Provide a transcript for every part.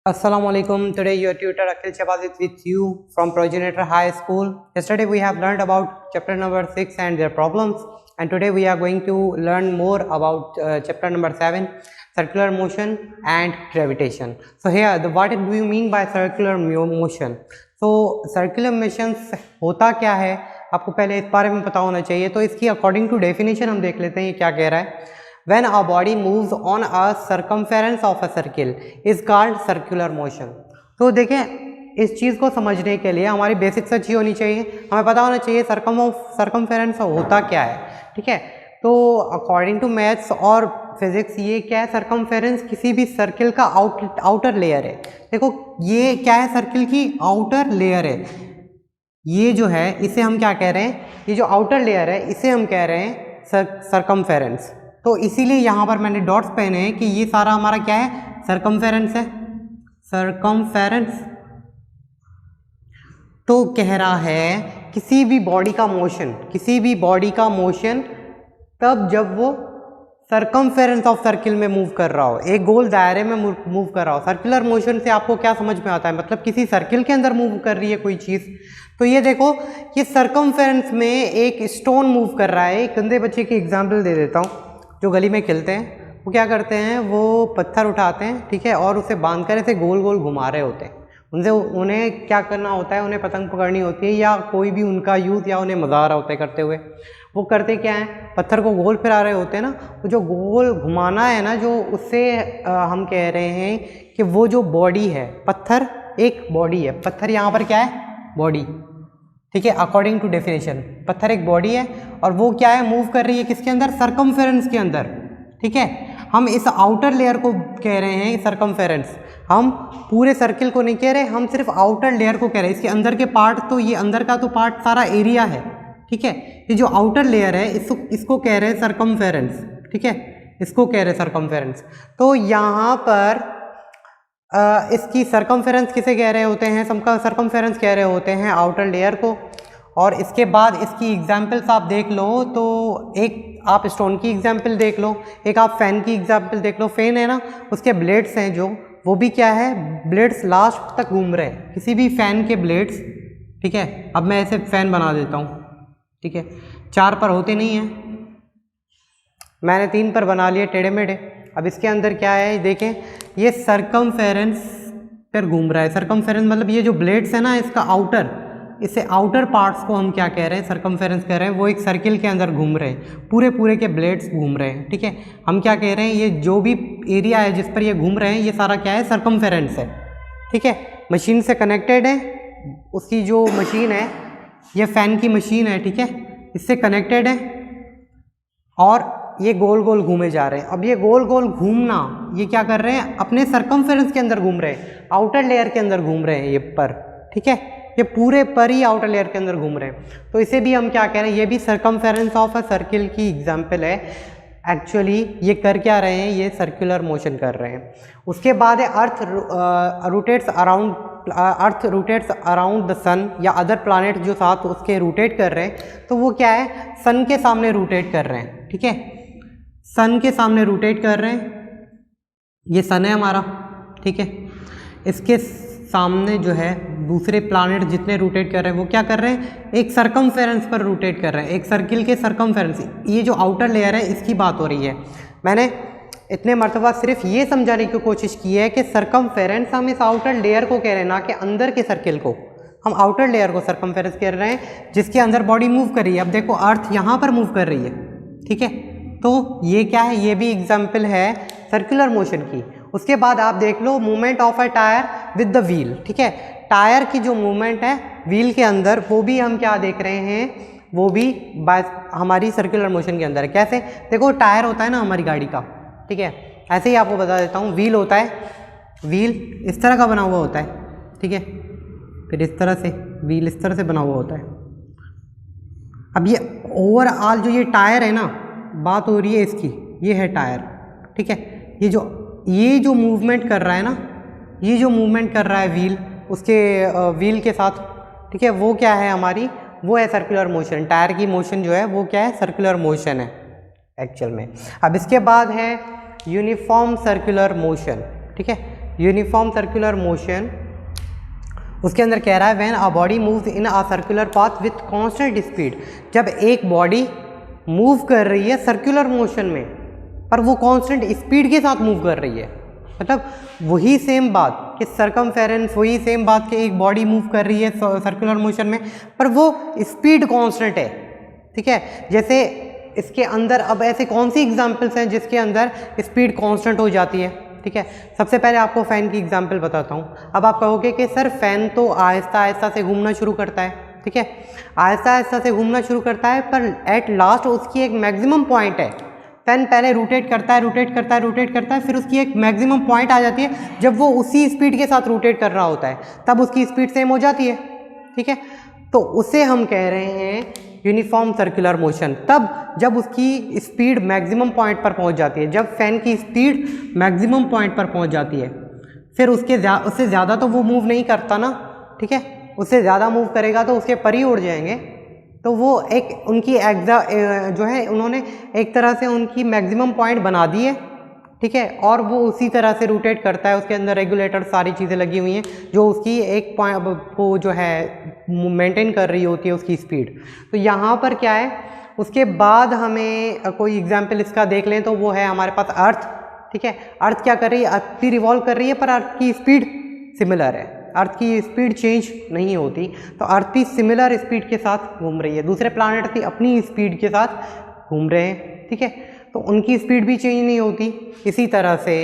Assalamualaikum. Today your tutor Akhil Shabazz is with you from Progenitor High School. Yesterday we have learned about chapter number 6 and their problems, and today we are going to learn more about chapter number 7, circular motion and gravitation. So here, what do you mean by circular motion? So circular motions होता क्या है, आपको पहले इस बारे में पता होना चाहिए. तो इसकी अकॉर्डिंग टू डेफिनेशन हम देख लेते हैं ये क्या कह रहा है. When a body moves on a circumference of a circle is called circular motion. तो देखें, इस चीज़ को समझने के लिए हमारी बेसिक्स अच्छी होनी चाहिए, हमें पता होना चाहिए सर्कमफेरेंस होता क्या है. ठीक है, तो अकॉर्डिंग टू मैथ्स और फिजिक्स ये क्या है, सर्कमफेरेंस किसी भी सर्किल का आउटर लेयर है. देखो ये क्या है, सर्किल की आउटर लेयर है. ये जो है इसे हम क्या कह रहे हैं, ये जो आउटर लेयर है इसे हम कह रहे हैं सर्कमफेरेंस. तो इसीलिए यहाँ पर मैंने डॉट्स पहने हैं कि ये सारा हमारा क्या है, सर्कमफेरेंस है. सर्कमफेरेंस तो कह रहा है किसी भी बॉडी का मोशन तब जब वो सर्कमफेरेंस ऑफ सर्किल में मूव कर रहा हो, एक गोल दायरे में मूव कर रहा हो. सर्कुलर मोशन से आपको क्या समझ में आता है, मतलब किसी सर्किल के अंदर मूव कर रही है कोई चीज़. तो ये देखो, ये सर्कमफेरेंस में एक स्टोन मूव कर रहा है. एक गंदे बच्चे की एग्जाम्पल दे देता हूँ. जो गली में खेलते हैं वो क्या करते हैं, वो पत्थर उठाते हैं, ठीक है, और उसे बांध कर ऐसे गोल गोल घुमा रहे होते हैं. उन्हें क्या करना होता है, उन्हें पतंग पकड़नी होती है या कोई भी उनका यूथ, या उन्हें मज़ा आ रहा होता है करते हुए. वो करते क्या है, पत्थर को गोल फिरा रहे होते हैं ना. वो जो गोल घुमाना है ना, जो उससे हम कह रहे हैं कि वो जो बॉडी है, पत्थर एक बॉडी है. पत्थर यहाँ पर क्या है, बॉडी. ठीक है, अकॉर्डिंग टू डेफिनेशन पत्थर एक बॉडी है और वो क्या है, मूव कर रही है किसके अंदर, सर्कमफेरेंस के अंदर. ठीक है, हम इस आउटर लेयर को कह रहे हैं सर्कमफेरेंस. हम पूरे सर्किल को नहीं कह रहे, हम सिर्फ आउटर लेयर को कह रहे हैं. इसके अंदर के पार्ट, तो ये अंदर का तो पार्ट सारा एरिया है. ठीक है, ये जो आउटर लेयर है इसको कह रहे हैं सर्कमफेरेंस. ठीक है, इसको कह रहे हैं सर्कमफेरेंस. तो यहाँ पर इसकी सर्कमफेरेंस किसे कह रहे होते हैं, सबका सर्कमफेरेंस कह रहे होते हैं आउटर लेयर को. और इसके बाद इसकी एग्जाम्पल्स आप देख लो, तो एक आप स्टोन की एग्जाम्पल देख लो, एक आप फैन की एग्जाम्पल देख लो. फैन है ना, उसके ब्लेड्स हैं जो, वो भी क्या है, ब्लेड्स लास्ट तक घूम रहे हैं, किसी भी फैन के ब्लेड्स. ठीक है, अब मैं ऐसे फैन बना देता हूँ. ठीक है, 4 पर होते नहीं हैं, मैंने 3 पर बना लिए टेढ़े मेढ़े. अब इसके अंदर क्या है, देखें, ये सर्कमफेरेंस पर घूम रहा है. सर्कमफेरेंस मतलब ये जो ब्लेड्स है ना, इसका आउटर, इसे आउटर पार्ट्स को हम क्या कह रहे हैं, सर्कमफेरेंस कह रहे हैं. वो एक सर्किल के अंदर घूम रहे हैं, पूरे के ब्लेड्स घूम रहे हैं. ठीक है, हम क्या कह रहे हैं, ये जो भी एरिया है जिस पर ये घूम रहे हैं, ये सारा क्या है, सर्कमफेरेंस है. ठीक है, मशीन से कनेक्टेड है. उसकी जो मशीन है, ये फैन की मशीन है. ठीक है, इससे कनेक्टेड है और ये गोल गोल घूमे जा रहे हैं. अब ये गोल गोल घूमना, ये क्या कर रहे हैं, अपने सर्कमफेरेंस के अंदर घूम रहे हैं, आउटर लेयर के अंदर घूम रहे हैं ये पर. ठीक है, ये पूरे पर ही आउटर लेयर के अंदर घूम रहे हैं. तो इसे भी हम क्या कह रहे हैं, ये भी सर्कमफेरेंस ऑफ अ सर्किल की एग्जाम्पल है. एक्चुअली ये कर क्या रहे हैं, ये सर्कुलर मोशन कर रहे हैं. उसके बाद है अर्थ रोटेट्स अराउंड द सन, या अदर प्लानेट जो साथ उसके रोटेट कर रहे हैं, तो वो क्या है, सन के सामने रोटेट कर रहे हैं. ठीक है, सन के सामने रोटेट कर रहे हैं. ये सन है हमारा. ठीक है, इसके सामने जो है दूसरे प्लानेट जितने रोटेट कर रहे हैं, वो क्या कर रहे हैं, एक सर्कमफेरेंस पर रोटेट कर रहे हैं, एक सर्किल के सर्कमफेरेंस. ये जो आउटर लेयर है इसकी बात हो रही है. मैंने इतने मरतबा सिर्फ ये समझाने की कोशिश की है कि सर्कमफेरेंस हम इस आउटर लेयर को कह रहे हैं, ना कि अंदर के सर्किल को. हम आउटर लेयर को सर्कमफेरेंस कह रहे हैं जिसके अंदर बॉडी मूव कर रही है. अब देखो, अर्थ यहाँ पर मूव कर रही है. ठीक है, तो ये क्या है, ये भी एग्जाम्पल है सर्कुलर मोशन की. उसके बाद आप देख लो, movement of a tyre with the wheel. ठीक है, टायर की जो मूवमेंट है व्हील के अंदर, वो भी हम क्या देख रहे हैं, वो भी हमारी सर्कुलर मोशन के अंदर है. कैसे, देखो, टायर होता है ना हमारी गाड़ी का. ठीक है, ऐसे ही आपको बता देता हूँ. व्हील होता है, व्हील इस तरह का बना हुआ होता है. ठीक है, फिर इस तरह से व्हील इस तरह से बना हुआ होता है. अब ये ओवरऑल जो ये टायर है ना, बात हो रही है इसकी, ये है टायर. ठीक है, ये जो मूवमेंट कर रहा है ना, ये जो मूवमेंट कर रहा है व्हील, उसके व्हील के साथ. ठीक है, वो क्या है हमारी, वो है सर्कुलर मोशन. टायर की मोशन जो है वो क्या है, सर्कुलर मोशन है एक्चुअल में. अब इसके बाद है यूनिफॉर्म सर्कुलर मोशन. ठीक है, यूनिफॉर्म सर्कुलर मोशन, उसके अंदर कह रहा है when a body moves in a circular path with constant speed, जब एक बॉडी मूव कर रही है सर्कुलर मोशन में पर वो कांस्टेंट स्पीड के साथ मूव कर रही है, मतलब वही सेम बात कि सरकमफेरेंस, वही सेम बात कि एक बॉडी मूव कर रही है सर्कुलर मोशन में पर वो स्पीड कांस्टेंट है, ठीक है। जैसे इसके अंदर अब ऐसे कौन सी एग्जांपल्स हैं जिसके अंदर स्पीड कांस्टेंट हो जाती है, ठीक है। सबसे पहले आपको फ़ैन की एग्जांपल बताता हूँ। अब आप कहोगे कि सर फ़ैन तो आहिस्ता आहिस्ता से घूमना शुरू करता है, ठीक है, आहिस्ता आहिस्ता से घूमना शुरू करता है पर एट लास्ट उसकी एक मैक्सिमम पॉइंट है। फ़ैन पहले रोटेट करता है, रोटेट करता है, रोटेट करता है, फिर उसकी एक मैक्सिमम पॉइंट आ जाती है जब वो उसी स्पीड के साथ रोटेट कर रहा होता है, तब उसकी स्पीड सेम हो जाती है, ठीक है। तो उसे हम कह रहे हैं यूनिफॉर्म सर्कुलर मोशन, तब जब उसकी स्पीड मैक्सिमम पॉइंट पर पहुंच जाती है, जब फ़ैन की स्पीड मैक्सिमम पॉइंट पर पहुंच जाती है, फिर उससे ज़्यादा तो वो मूव नहीं करता ना, ठीक है, उससे ज़्यादा मूव करेगा तो उसके पर ही उड़ जाएंगे, तो वो एक उनकी जो है उन्होंने एक तरह से उनकी मैक्सिमम पॉइंट बना दी है, ठीक है, और वो उसी तरह से रोटेट करता है। उसके अंदर रेगुलेटर सारी चीज़ें लगी हुई हैं जो उसकी एक पॉइंट को जो है मेंटेन कर रही होती है उसकी स्पीड। तो यहाँ पर क्या है, उसके बाद हमें कोई एग्जांपल इसका देख लें तो वो है हमारे पास अर्थ, ठीक है। अर्थ क्या कर रही है, अर्थ भी रिवॉल्व कर रही है पर अर्थ की स्पीड सिमिलर है, अर्थ की स्पीड चेंज नहीं होती, तो अर्थ भी सिमिलर स्पीड के साथ घूम रही है, दूसरे प्लैनेट भी अपनी स्पीड के साथ घूम रहे हैं, ठीक है, तो उनकी स्पीड भी चेंज नहीं होती। इसी तरह से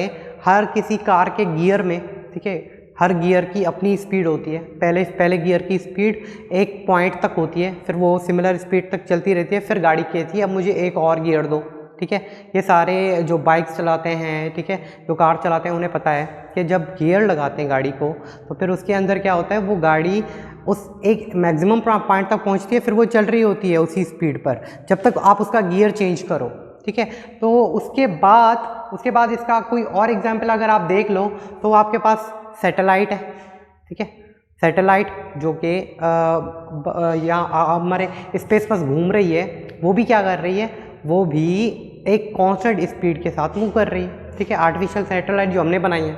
हर किसी कार के गियर में, ठीक है, हर गियर की अपनी स्पीड होती है, पहले गियर की स्पीड एक पॉइंट तक होती है, फिर वो सिमिलर स्पीड तक चलती रहती है, फिर गाड़ी कहती है अब मुझे एक और गियर दो, ठीक है। ये सारे जो बाइक्स चलाते हैं, ठीक है, जो कार चलाते हैं उन्हें पता है कि जब गियर लगाते हैं गाड़ी को तो फिर उसके अंदर क्या होता है, वो गाड़ी उस एक मैक्सिमम पॉइंट तक पहुंचती है, फिर वो चल रही होती है उसी स्पीड पर जब तक आप उसका गियर चेंज करो, ठीक है। तो उसके बाद इसका कोई और एग्जाम्पल अगर आप देख लो तो आपके पास सैटेलाइट है, ठीक है, सैटेलाइट जो कि यहाँ हमारे स्पेस पर घूम रही है, वो भी क्या कर रही है, वो भी एक कांस्टेंट स्पीड के साथ मूव कर रही है, ठीक है, आर्टिफिशियल सैटेलाइट जो हमने बनाई है।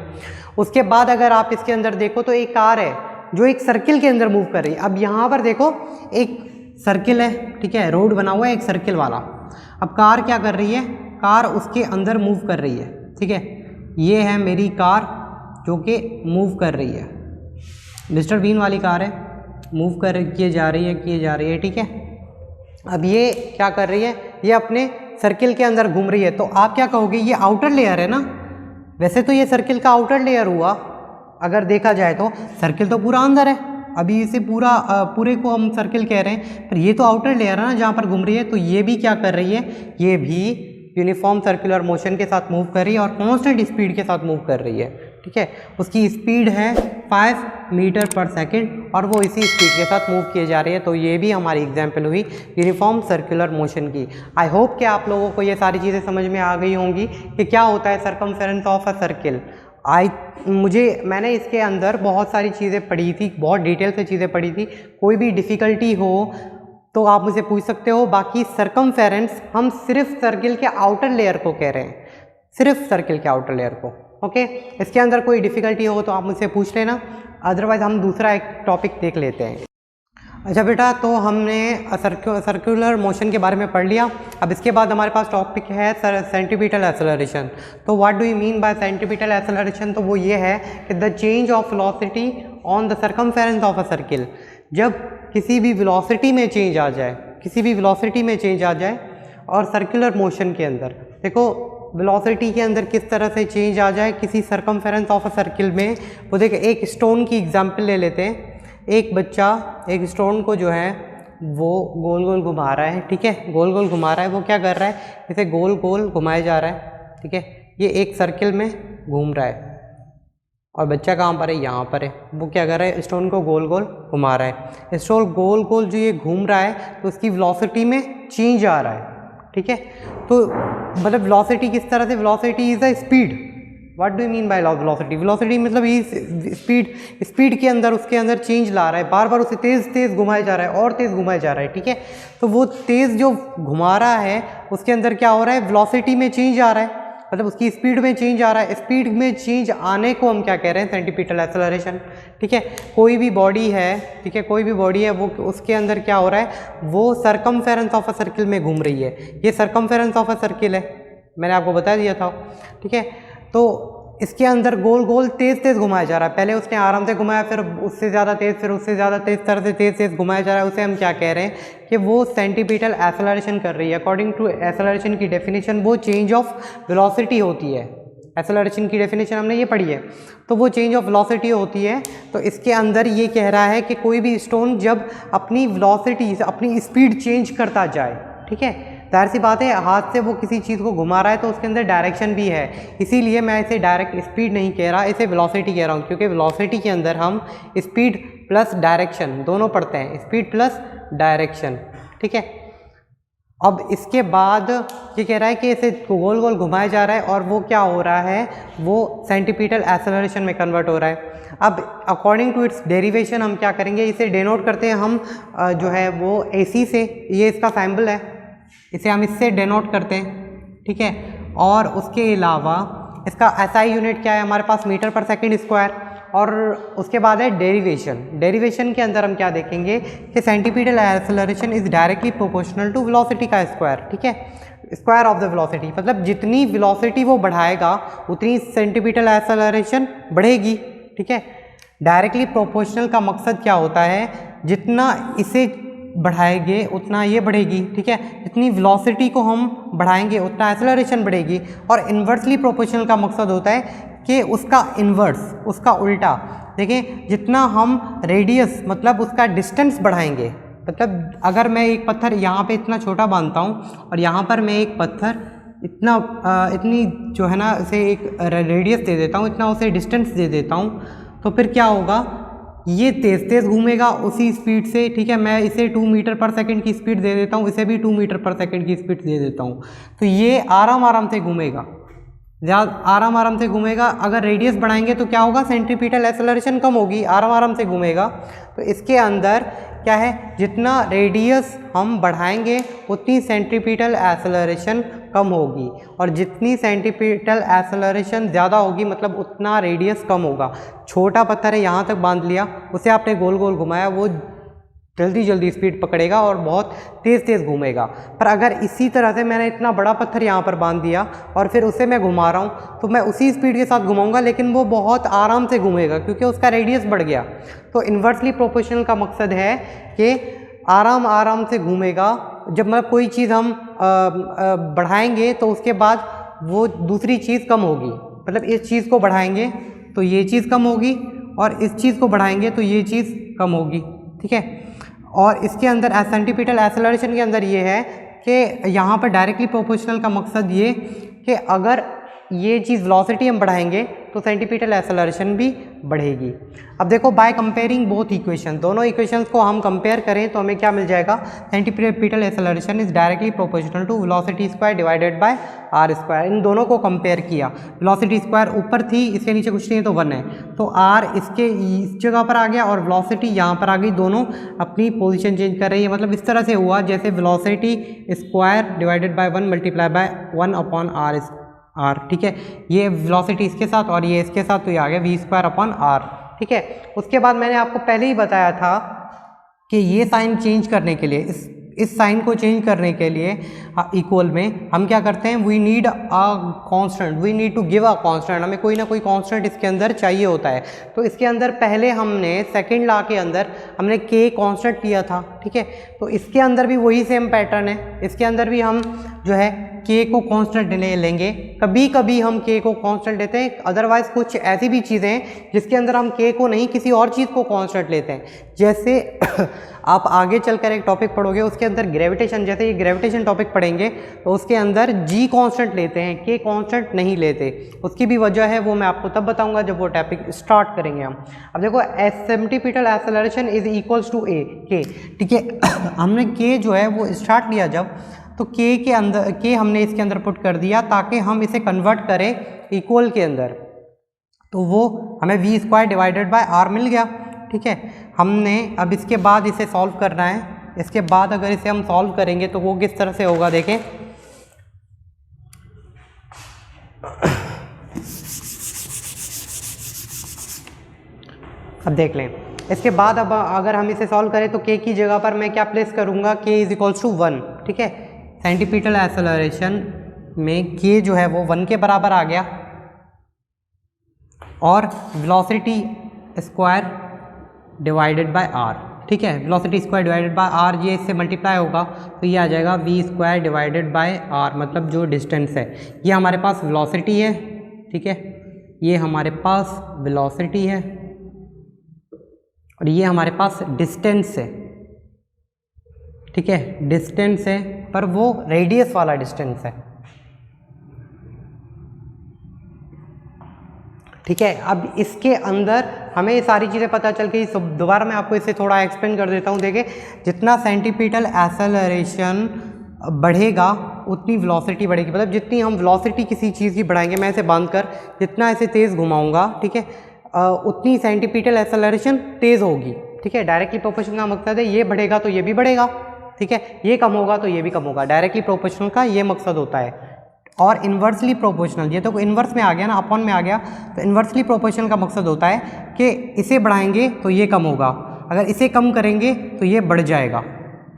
उसके बाद अगर आप इसके अंदर देखो तो एक कार है जो एक सर्किल के अंदर मूव कर रही है। अब यहाँ पर देखो एक सर्किल है, ठीक है, रोड बना हुआ है एक सर्किल वाला। अब कार क्या कर रही है, कार उसके अंदर मूव कर रही है, ठीक है, ये है मेरी कार जो कि मूव कर रही है, मिस्टर बीन वाली कार है, मूव किए जा रही है, ठीक है। अब ये क्या कर रही है, ये अपने सर्किल के अंदर घूम रही है, तो आप क्या कहोगे, ये आउटर लेयर है ना, वैसे तो ये सर्किल का आउटर लेयर हुआ, अगर देखा जाए तो सर्किल तो पूरा अंदर है, अभी इसे पूरे को हम सर्किल कह रहे हैं, पर ये तो आउटर लेयर है ना जहाँ पर घूम रही है, तो ये भी क्या कर रही है, ये भी यूनिफॉर्म सर्कुलर मोशन के साथ मूव कर रही है और कांस्टेंट स्पीड के साथ मूव कर रही है, ठीक है। उसकी स्पीड है 5 मीटर पर सेकेंड और वो इसी स्पीड के साथ मूव किए जा रही है, तो ये भी हमारी एग्जाम्पल हुई यूनिफॉर्म सर्कुलर मोशन की। आई होप कि आप लोगों को ये सारी चीज़ें समझ में आ गई होंगी कि क्या होता है सरकमफेरेंस ऑफ अ सर्किल। मैंने इसके अंदर बहुत सारी चीज़ें पढ़ी थी, बहुत डिटेल से चीज़ें पढ़ी थी, कोई भी डिफ़िकल्टी हो तो आप मुझे पूछ सकते हो। बाकी सरकमफेरेंस हम सिर्फ सर्किल के आउटर लेयर को कह रहे हैं, सिर्फ सर्किल के आउटर लेयर को, ओके। इसके अंदर कोई डिफ़िकल्टी हो तो आप मुझसे पूछ लेना, अदरवाइज़ हम दूसरा एक टॉपिक देख लेते हैं। अच्छा बेटा, तो हमने सर्कुलर मोशन के बारे में पढ़ लिया। अब इसके बाद हमारे पास टॉपिक है सेंटीपिटल एक्सेलरेशन। तो what do you mean by centripetal acceleration? तो वो ये है कि the change of velocity on the circumference of a circle. जब किसी भी वेलोसिटी में चेंज आ जाए, और सर्कुलर मोशन के अंदर देखो वेलोसिटी के अंदर किस तरह से चेंज आ जाए किसी सर्कमफेरेंस ऑफ अ सर्किल में। वो देखिए, एक स्टोन की एग्जांपल ले लेते हैं। एक बच्चा एक स्टोन को जो है वो गोल गोल घुमा रहा है, ठीक है, गोल गोल घुमा रहा है। वो क्या कर रहा है, इसे गोल गोल घुमाया जा रहा है, ठीक है। ये एक सर्किल में घूम रहा है और बच्चा कहाँ पर है, यहाँ पर है। वो क्या कर रहा है, स्टोन को गोल गोल घुमा रहा है। स्टोन गोल गोल जो ये घूम रहा है तो उसकी वेलोसिटी में चेंज आ रहा है, ठीक है। तो मतलब वेलोसिटी किस तरह से, velocity is a speed. What do you mean by velocity? Velocity मतलब ये स्पीड के अंदर उसके अंदर चेंज ला रहा है, बार बार उसे तेज़ घुमाया जा रहा है और तेज़ घुमाया जा रहा है, ठीक है। तो वो तेज़ जो घुमा रहा है उसके अंदर क्या हो रहा है, वेलोसिटी में चेंज आ रहा है। मतलब उसकी स्पीड में चेंज आ रहा है, स्पीड में चेंज आने को हम क्या कह रहे हैं, सेंटीपिटल एक्सेलरेशन। ठीक है, कोई भी बॉडी है, ठीक है, कोई भी बॉडी है, वो उसके अंदर क्या हो रहा है, वो सरकमफेरेंस ऑफ अ सर्किल में घूम रही है। ये सरकमफेरेंस ऑफ अ सर्किल है, मैंने आपको बता दिया था। ठीक है, तो इसके अंदर गोल गोल तेज़ तेज़ घुमाया जा रहा है। पहले उसने आराम से घुमाया, फिर उससे ज़्यादा तेज़, फिर उससे ज़्यादा तेज़, तरह से तेज़ तेज़ घुमाया जा रहा है। उसे हम क्या कह रहे हैं कि वो सेंटीपिटल एक्सेलरेशन कर रही है। अकॉर्डिंग टू एक्सेलरेशन की डेफिनेशन वो चेंज ऑफ वेलोसिटी होती है। एक्सेलरेशन की डेफिनेशन हमने ये पढ़ी है, तो वो चेंज ऑफ वेलोसिटी होती है। तो इसके अंदर ये कह रहा है कि कोई भी स्टोन जब अपनी वेलोसिटी, अपनी स्पीड चेंज करता जाए, ठीक है, जाहिर सी बात है हाथ से वो किसी चीज़ को घुमा रहा है तो उसके अंदर डायरेक्शन भी है। इसीलिए मैं इसे डायरेक्ट स्पीड नहीं कह रहा, इसे वेलोसिटी कह रहा हूँ, क्योंकि वेलोसिटी के अंदर हम स्पीड प्लस डायरेक्शन दोनों पढ़ते हैं, स्पीड प्लस डायरेक्शन। ठीक है, अब इसके बाद ये कह रहा है कि इसे गोल गोल घुमाया जा रहा है और वो क्या हो रहा है, वो सेंटीपिटल एक्सेलरेशन में कन्वर्ट हो रहा है। अब अकॉर्डिंग टू इट्स डेरिवेशन हम क्या करेंगे, इसे डिनोट करते हैं हम जो है वो AC से, ये इसका सिंबल है, इसे हम इससे डिनोट करते हैं। ठीक है, और उसके अलावा इसका SI यूनिट क्या है हमारे पास, मीटर पर सेकंड स्क्वायर। और उसके बाद है डेरिवेशन। डेरिवेशन के अंदर हम क्या देखेंगे कि centripetal acceleration is directly proportional to velocity का स्क्वायर। ठीक है, स्क्वायर ऑफ द वेलोसिटी, मतलब जितनी वेलोसिटी वो बढ़ाएगा उतनी सेंटीपिटल एक्सेलरेशन बढ़ेगी। ठीक है, डायरेक्टली प्रोपोर्शनल का मकसद क्या होता है, जितना इसे बढ़ाएंगे उतना ये बढ़ेगी। ठीक है, जितनी वेलोसिटी को हम बढ़ाएंगे उतना एक्सेलरेशन बढ़ेगी। और इन्वर्सली प्रोपोर्शनल का मकसद होता है कि उसका इन्वर्स, उसका उल्टा। देखिए, जितना हम रेडियस मतलब उसका डिस्टेंस बढ़ाएंगे, मतलब अगर मैं एक पत्थर यहाँ पे इतना छोटा बांधता हूँ और यहाँ पर मैं एक पत्थर इतना इतनी जो है ना उसे एक रेडियस दे देता हूँ, इतना उसे डिस्टेंस दे देता हूँ, तो फिर क्या होगा, ये तेज़ तेज़ घूमेगा उसी स्पीड से। ठीक है, मैं इसे 2 मीटर पर सेकंड की स्पीड दे देता हूँ, इसे भी 2 मीटर पर सेकंड की स्पीड दे देता हूँ, तो ये आराम आराम से घूमेगा, आराम आराम से घूमेगा। अगर रेडियस बढ़ाएंगे तो क्या होगा, सेंटीपिटल एक्सेलरेशन कम होगी, आराम आराम से घूमेगा। तो इसके अंदर क्या है, जितना रेडियस हम बढ़ाएंगे उतनी सेंटीपिटल एक्सेलरेशन कम होगी, और जितनी सेंटीपिटल एक्सेलरेशन ज़्यादा होगी मतलब उतना रेडियस कम होगा। छोटा पत्थर है, यहाँ तक बांध लिया, उसे आपने गोल गोल घुमाया, वो जल्दी जल्दी स्पीड पकड़ेगा और बहुत तेज़ तेज़ घूमेगा। पर अगर इसी तरह से मैंने इतना बड़ा पत्थर यहाँ पर बांध दिया और फिर उसे मैं घुमा रहा हूँ, तो मैं उसी स्पीड के साथ घुमाऊंगा, लेकिन वो बहुत आराम से घूमेगा क्योंकि उसका रेडियस बढ़ गया। तो इन्वर्सली प्रोपोर्शनल का मकसद है कि आराम आराम से घूमेगा। जब मतलब कोई चीज़ हम बढ़ाएंगे तो उसके बाद वो दूसरी चीज़ कम होगी, मतलब इस चीज़ को बढ़ाएंगे तो ये चीज़ कम होगी और इस चीज़ को बढ़ाएंगे तो ये चीज़ कम होगी। ठीक है, और इसके अंदर सेंटीपिटल एक्सेलरेशन के अंदर ये है कि यहाँ पर डायरेक्टली प्रोपोर्शनल का मकसद ये कि अगर ये चीज़ वेलोसिटी हम बढ़ाएंगे तो सेंटीपिटल एक्सेलरेशन भी बढ़ेगी। अब देखो, बाय कंपेयरिंग बोथ इक्वेशन, दोनों इक्वेशंस को हम कंपेयर करें तो हमें क्या मिल जाएगा, centripetal acceleration is directly proportional to velocity square divided by R square. इन दोनों को कंपेयर किया, वेलोसिटी स्क्वायर ऊपर थी, इसके नीचे कुछ नहीं है तो 1 है, तो आर इसके इस जगह पर आ गया और वेलोसिटी यहाँ पर आ गई, दोनों अपनी पोजीशन चेंज कर रही है। मतलब इस तरह से हुआ जैसे velocity square divided by 1 multiply by 1 upon r. ठीक है, ये वेलोसिटी इसके साथ और ये इसके साथ, तो ये आ गया v स्क्वायर अपॉन आर। ठीक है, उसके बाद मैंने आपको पहले ही बताया था कि ये साइन चेंज करने के लिए, इस साइन को चेंज करने के लिए इक्वल में हम क्या करते हैं, we need a constant, we need to give a constant, हमें कोई ना कोई कांस्टेंट इसके अंदर चाहिए होता है। तो इसके अंदर पहले हमने सेकंड लॉ के अंदर हमने k कांस्टेंट लिया था। ठीक है, तो इसके अंदर भी वही सेम पैटर्न है, इसके अंदर भी हम जो है k को कांस्टेंट लेंगे। कभी कभी हम k को कांस्टेंट लेते हैं, अदरवाइज कुछ ऐसी भी चीज़ें हैं जिसके अंदर हम k को नहीं किसी और चीज़ को कांस्टेंट लेते हैं। जैसे आप आगे चलकर एक टॉपिक पढ़ोगे उसके अंदर ग्रेविटेशन, जैसे ये ग्रेविटेशन टॉपिक पढ़ेंगे तो उसके अंदर g कांस्टेंट लेते हैं, k कांस्टेंट नहीं लेते। उसकी भी वजह है, वो मैं आपको तब बताऊंगा जब वो टॉपिक स्टार्ट करेंगे हम। अब देखो, centripetal acceleration is equals to a k। ठीक है, हमने k जो है वो स्टार्ट लिया जब, तो k के अंदर k हमने इसके अंदर पुट कर दिया ताकि हम इसे कन्वर्ट करें इक्वल के अंदर, तो वो हमें v square divided bye r मिल गया। ठीक है, हमने अब इसके बाद इसे सॉल्व करना है। इसके बाद अगर इसे हम सॉल्व करेंगे तो वो किस तरह से होगा, देखें। अब देख लें, इसके बाद अब अगर हम इसे सॉल्व करें तो k की जगह पर मैं क्या प्लेस करूँगा, k इज इक्वल्स टू 1, ठीक है। सेंटीपिटल एक्सेलरेशन में k जो है वो 1 के बराबर आ गया और velocity square divided bye r, ठीक है। Velocity square divided bye r, ये इससे मल्टीप्लाई होगा तो ये आ जाएगा v square divided bye r, मतलब जो डिस्टेंस है। ये हमारे पास वेलोसिटी है, ठीक है, ये हमारे पास वेलोसिटी है और ये हमारे पास डिस्टेंस है, ठीक है, डिस्टेंस है, पर वो रेडियस वाला डिस्टेंस है, ठीक है। अब इसके अंदर हमें ये सारी चीज़ें पता चल गई। सब दोबारा मैं आपको इसे थोड़ा एक्सप्लेन कर देता हूँ। देखिए, जितना सेंटीपिटल एक्सेलरेशन बढ़ेगा उतनी वेलोसिटी बढ़ेगी, मतलब जितनी हम वेलोसिटी किसी चीज़ की बढ़ाएंगे, मैं इसे बांध कर जितना इसे तेज़ घुमाऊंगा, ठीक है, उतनी सेंटीपिटल एक्सेलरेशन तेज़ होगी, ठीक है। डायरेक्टली प्रोपोर्शनल का मकसद है ये बढ़ेगा तो ये भी बढ़ेगा, ठीक है, ये कम होगा तो ये भी कम होगा। डायरेक्टली प्रोपोर्शनल का ये मकसद होता है। और इन्वर्सली प्रोपोर्शनल, ये तो इन्वर्स में आ गया ना, अपॉन में आ गया, तो इन्वर्सली प्रोपोर्शनल का मकसद होता है कि इसे बढ़ाएंगे तो ये कम होगा, अगर इसे कम करेंगे तो ये बढ़ जाएगा,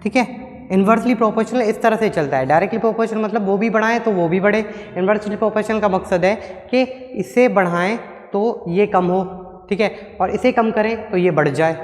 ठीक है। इन्वर्सली प्रोपोर्शनल इस तरह से चलता है। डायरेक्टली प्रोपोर्शनल मतलब वो भी बढ़ाएं तो वो भी बढ़े। इन्वर्सली प्रोपोर्शनल का मकसद है कि इसे बढ़ाएं तो ये कम हो, ठीक है, और इसे कम करें तो ये बढ़ जाए,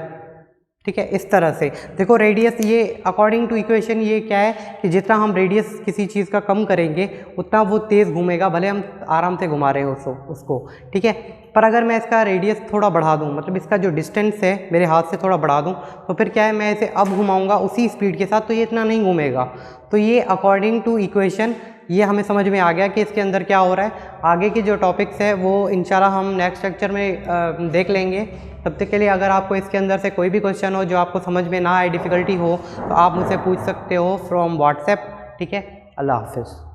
ठीक है। इस तरह से देखो, रेडियस ये अकॉर्डिंग टू इक्वेशन ये क्या है कि जितना हम रेडियस किसी चीज़ का कम करेंगे उतना वो तेज़ घूमेगा, भले हम आराम से घुमा रहे हो उसको, ठीक है। पर अगर मैं इसका रेडियस थोड़ा बढ़ा दूं, मतलब इसका जो डिस्टेंस है मेरे हाथ से थोड़ा बढ़ा दूं, तो फिर क्या है, मैं इसे अब घुमाऊंगा उसी स्पीड के साथ तो ये इतना नहीं घूमेगा। तो ये अकॉर्डिंग टू इक्वेशन ये हमें समझ में आ गया कि इसके अंदर क्या हो रहा है। आगे के जो टॉपिक्स है वो इंशाल्लाह हम नेक्स्ट लेक्चर में देख लेंगे। तब तक के लिए अगर आपको इसके अंदर से कोई भी क्वेश्चन हो जो आपको समझ में ना आए, डिफ़िकल्टी हो, तो आप मुझसे पूछ सकते हो फ्रॉम व्हाट्सएप, ठीक है। अल्लाह हाफिज़।